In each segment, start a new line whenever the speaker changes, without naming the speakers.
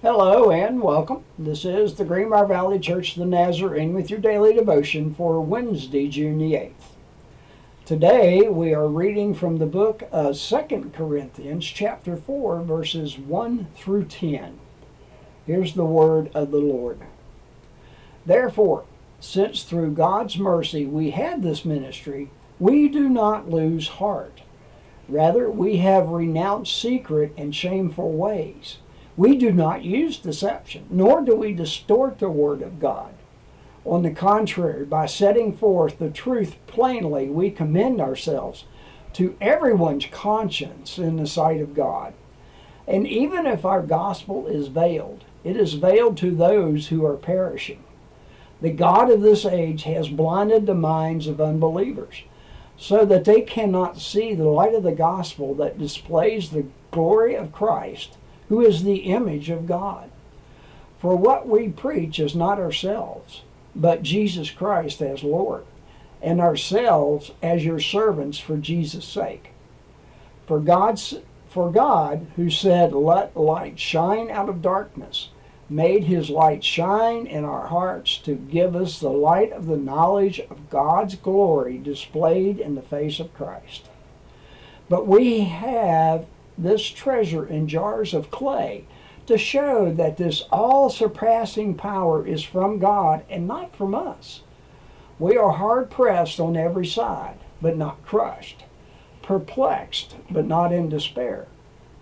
Hello and welcome. This is the Greenbrier Valley Church of the Nazarene with your daily devotion for Wednesday, June the 8th. Today we are reading from the book of 2 Corinthians chapter 4 verses 1 through 10. Here's the word of the Lord. Therefore, since through God's mercy we had this ministry, we do not lose heart. Rather, we have renounced secret and shameful ways. We do not use deception, nor do we distort the word of God. On the contrary, by setting forth the truth plainly, we commend ourselves to everyone's conscience in the sight of God. And even if our gospel is veiled, it is veiled to those who are perishing. The God of this age has blinded the minds of unbelievers, so that they cannot see the light of the gospel that displays the glory of Christ, who is the image of God. For what we preach is not ourselves, but Jesus Christ as Lord, and ourselves as your servants for Jesus' sake. For God, who said, "Let light shine out of darkness," made his light shine in our hearts to give us the light of the knowledge of God's glory displayed in the face of Christ. But we have this treasure in jars of clay to show that this all-surpassing power is from God and not from us. We are hard-pressed on every side, but not crushed, perplexed, but not in despair,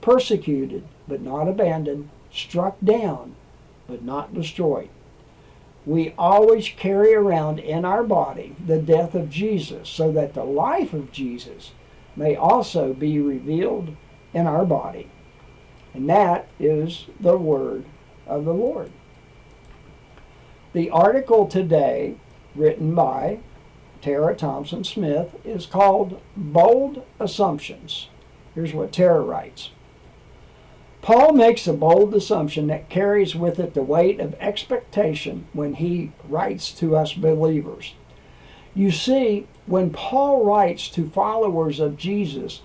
persecuted, but not abandoned, struck down, but not destroyed. We always carry around in our body the death of Jesus, so that the life of Jesus may also be revealed in our body. And that is the word of the Lord. The article today, written by Tara Thompson Smith, is called Bold Assumptions. Here's what Tara writes. Paul makes a bold assumption that carries with it the weight of expectation when he writes to us believers. You see, when Paul writes to followers of Jesus,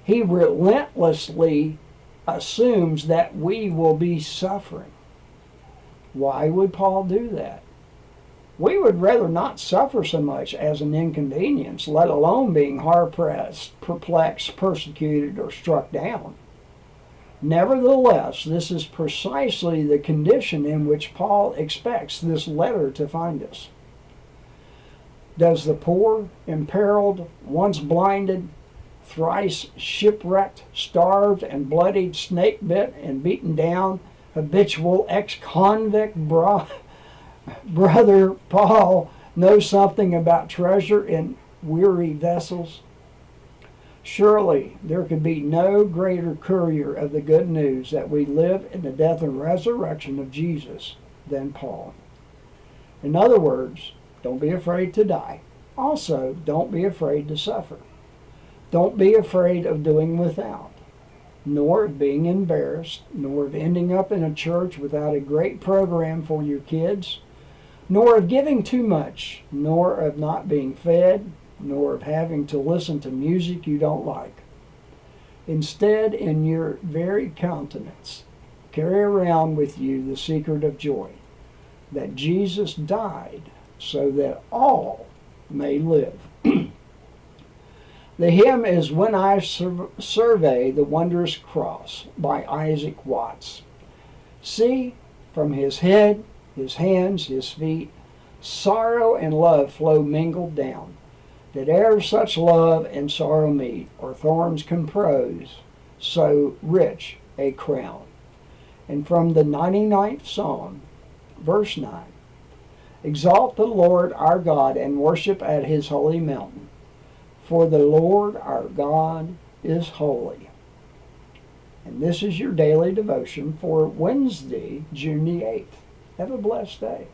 he relentlessly assumes that we will be suffering. Why would Paul do that? We would rather not suffer so much as an inconvenience, let alone being hard-pressed, perplexed, persecuted, or struck down. Nevertheless, this is precisely the condition in which Paul expects this letter to find us. Does the poor, imperiled, once blinded, thrice shipwrecked, starved, and bloodied, snake-bit, and beaten down, habitual ex-convict brother Paul know something about treasure in weary vessels? Surely there could be no greater courier of the good news that we live in the death and resurrection of Jesus than Paul. In other words, don't be afraid to die. Also, don't be afraid to suffer. Don't be afraid of doing without, nor of being embarrassed, nor of ending up in a church without a great program for your kids, nor of giving too much, nor of not being fed, nor of having to listen to music you don't like. Instead, in your very countenance, carry around with you the secret of joy, that Jesus died so that all may live. The hymn is When I Survey the Wondrous Cross by Isaac Watts. See, from his head, his hands, his feet, sorrow and love flow mingled down, that ere such love and sorrow meet, or thorns compose so rich a crown. And from the 99th Psalm, verse 9, Exalt the Lord our God and worship at his holy mountain, for the Lord our God is holy. And this is your daily devotion for Wednesday, June the 8th. Have a blessed day.